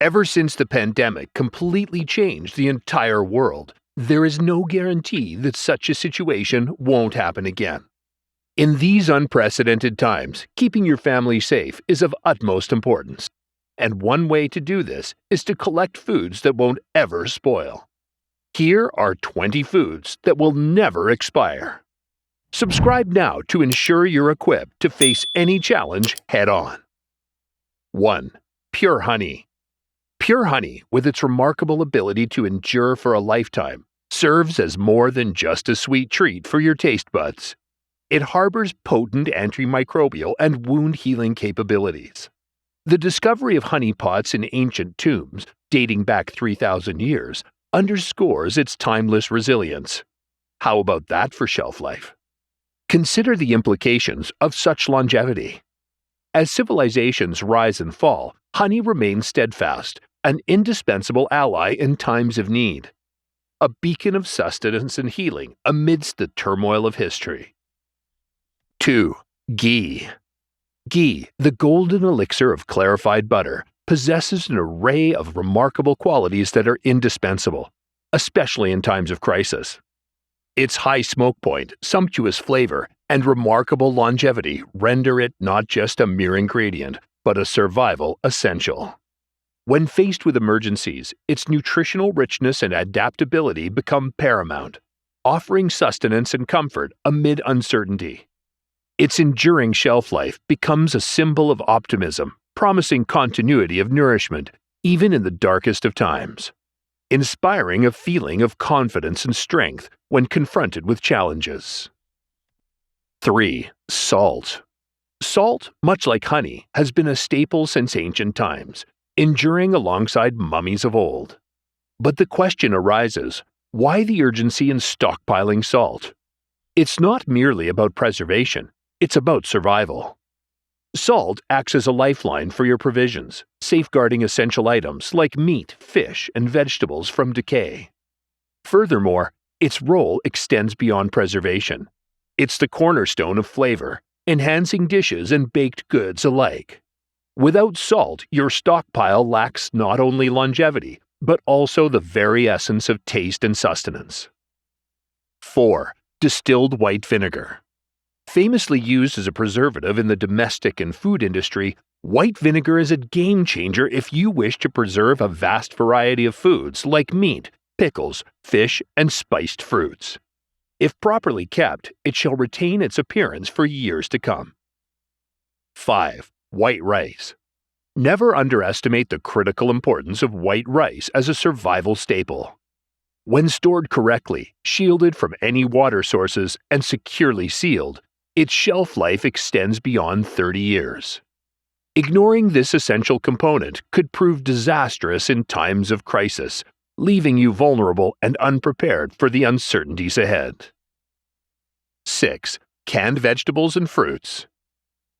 Ever since the pandemic completely changed the entire world, there is no guarantee that such a situation won't happen again. In these unprecedented times, keeping your family safe is of utmost importance. And one way to do this is to collect foods that won't ever spoil. Here are 20 foods that will never expire. Subscribe now to ensure you're equipped to face any challenge head-on. 1. Pure honey. Pure honey, with its remarkable ability to endure for a lifetime, serves as more than just a sweet treat for your taste buds. It harbors potent antimicrobial and wound-healing capabilities. The discovery of honey pots in ancient tombs, dating back 3,000 years, underscores its timeless resilience. How about that for shelf life? Consider the implications of such longevity. As civilizations rise and fall, honey remains steadfast, an indispensable ally in times of need. A beacon of sustenance and healing amidst the turmoil of history. 2. Ghee. Ghee, the golden elixir of clarified butter, possesses an array of remarkable qualities that are indispensable, especially in times of crisis. Its high smoke point, sumptuous flavor, and remarkable longevity render it not just a mere ingredient, but a survival essential. When faced with emergencies, its nutritional richness and adaptability become paramount, offering sustenance and comfort amid uncertainty. Its enduring shelf life becomes a symbol of optimism, promising continuity of nourishment, even in the darkest of times, inspiring a feeling of confidence and strength when confronted with challenges. 3. Salt. Salt, much like honey, has been a staple since ancient times, enduring alongside mummies of old. But the question arises, why the urgency in stockpiling salt? It's not merely about preservation, it's about survival. Salt acts as a lifeline for your provisions, safeguarding essential items like meat, fish, and vegetables from decay. Furthermore, its role extends beyond preservation. It's the cornerstone of flavor, enhancing dishes and baked goods alike. Without salt, your stockpile lacks not only longevity, but also the very essence of taste and sustenance. 4. Distilled white vinegar. Famously used as a preservative in the domestic and food industry, white vinegar is a game-changer if you wish to preserve a vast variety of foods like meat, pickles, fish, and spiced fruits. If properly kept, it shall retain its appearance for years to come. 5. White rice. Never underestimate the critical importance of white rice as a survival staple. When stored correctly, shielded from any water sources, and securely sealed, its shelf life extends beyond 30 years. Ignoring this essential component could prove disastrous in times of crisis, leaving you vulnerable and unprepared for the uncertainties ahead. 6. Canned vegetables and fruits.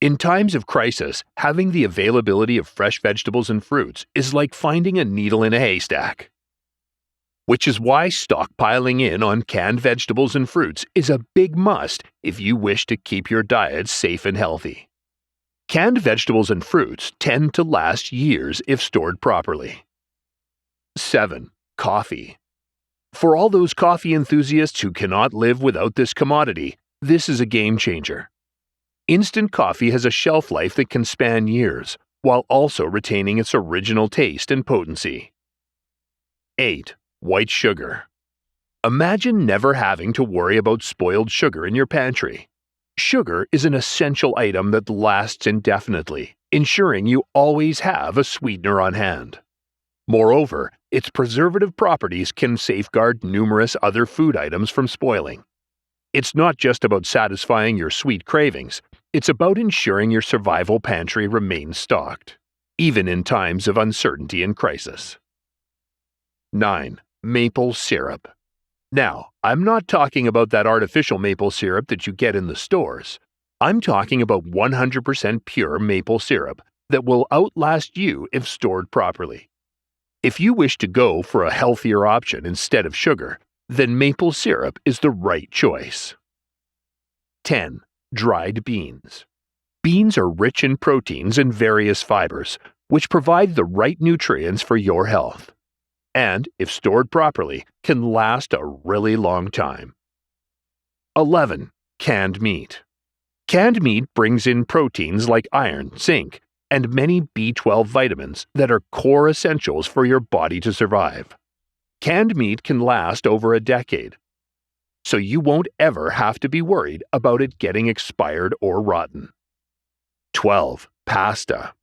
In times of crisis, having the availability of fresh vegetables and fruits is like finding a needle in a haystack. Which is why stockpiling in on canned vegetables and fruits is a big must if you wish to keep your diet safe and healthy. Canned vegetables and fruits tend to last years if stored properly. 7. Coffee. For all those coffee enthusiasts who cannot live without this commodity, this is a game changer. Instant coffee has a shelf life that can span years, while also retaining its original taste and potency. 8. White sugar. Imagine never having to worry about spoiled sugar in your pantry. Sugar is an essential item that lasts indefinitely, ensuring you always have a sweetener on hand. Moreover, its preservative properties can safeguard numerous other food items from spoiling. It's not just about satisfying your sweet cravings, it's about ensuring your survival pantry remains stocked, even in times of uncertainty and crisis. 9. Maple syrup. Now, I'm not talking about that artificial maple syrup that you get in the stores. I'm talking about 100% pure maple syrup that will outlast you if stored properly. If you wish to go for a healthier option instead of sugar, then maple syrup is the right choice. 10. Dried beans. Beans are rich in proteins and various fibers, which provide the right nutrients for your health. And, if stored properly, can last a really long time. 11. Canned meat. Canned meat brings in proteins like iron, zinc, and many B12 vitamins that are core essentials for your body to survive. Canned meat can last over a decade, so you won't ever have to be worried about it getting expired or rotten. 12. Pasta.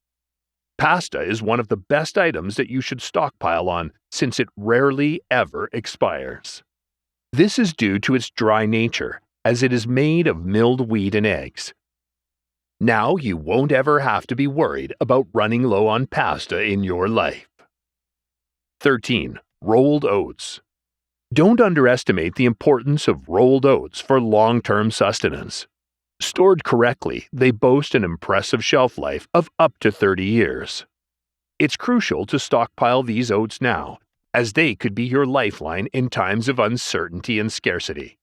Pasta is one of the best items that you should stockpile on since it rarely ever expires. This is due to its dry nature, as it is made of milled wheat and eggs. Now you won't ever have to be worried about running low on pasta in your life. 13. Rolled oats. Don't underestimate the importance of rolled oats for long-term sustenance. Stored correctly, they boast an impressive shelf life of up to 30 years. It's crucial to stockpile these oats now, as they could be your lifeline in times of uncertainty and scarcity.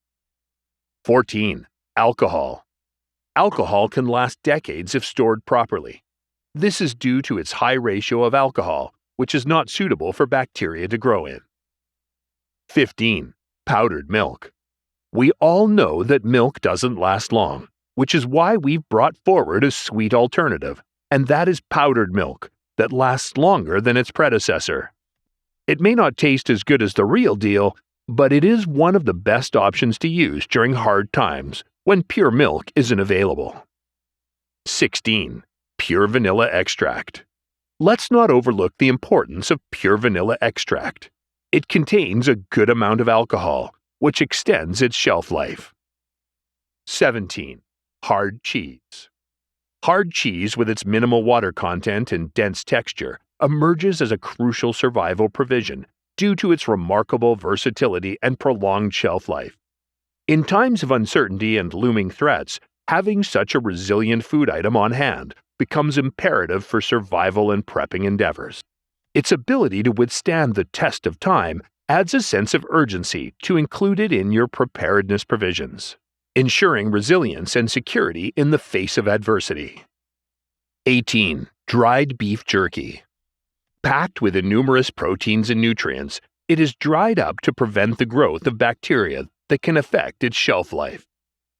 14. Alcohol. Alcohol can last decades if stored properly. This is due to its high ratio of alcohol, which is not suitable for bacteria to grow in. 15. Powdered milk. We all know that milk doesn't last long, which is why we've brought forward a sweet alternative, and that is powdered milk that lasts longer than its predecessor. It may not taste as good as the real deal, but it is one of the best options to use during hard times when pure milk isn't available. 16. Pure vanilla extract. Let's not overlook the importance of pure vanilla extract. It contains a good amount of alcohol, which extends its shelf life. 17. Hard cheese. Hard cheese, with its minimal water content and dense texture, emerges as a crucial survival provision due to its remarkable versatility and prolonged shelf life. In times of uncertainty and looming threats, having such a resilient food item on hand becomes imperative for survival and prepping endeavors. Its ability to withstand the test of time adds a sense of urgency to include it in your preparedness provisions, ensuring resilience and security in the face of adversity. 18. Dried beef jerky. Packed with numerous proteins and nutrients, it is dried up to prevent the growth of bacteria that can affect its shelf life.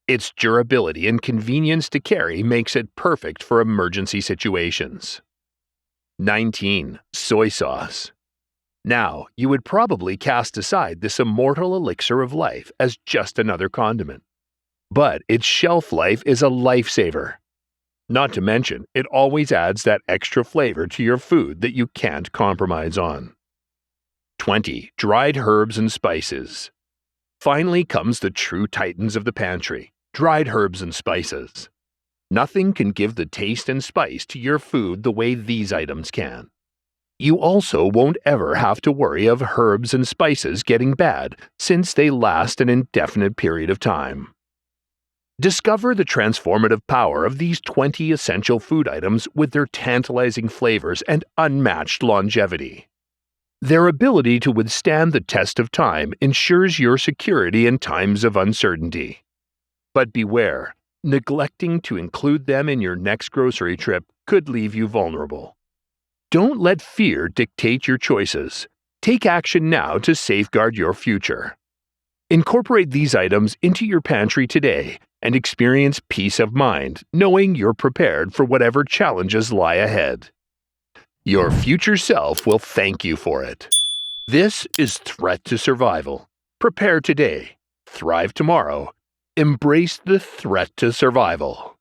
Its durability and convenience to carry makes it perfect for emergency situations. 19. Soy sauce. Now, you would probably cast aside this immortal elixir of life as just another condiment. But its shelf life is a lifesaver. Not to mention, it always adds that extra flavor to your food that you can't compromise on. 20. Dried herbs and spices. Finally comes the true titans of the pantry, dried herbs and spices. Nothing can give the taste and spice to your food the way these items can. You also won't ever have to worry of herbs and spices getting bad, since they last an indefinite period of time. Discover the transformative power of these 20 essential food items with their tantalizing flavors and unmatched longevity. Their ability to withstand the test of time ensures your security in times of uncertainty. But beware, neglecting to include them in your next grocery trip could leave you vulnerable. Don't let fear dictate your choices. Take action now to safeguard your future. Incorporate these items into your pantry today and experience peace of mind, knowing you're prepared for whatever challenges lie ahead. Your future self will thank you for it. This is Threat to Survival. Prepare today. Thrive tomorrow. Embrace the threat to survival.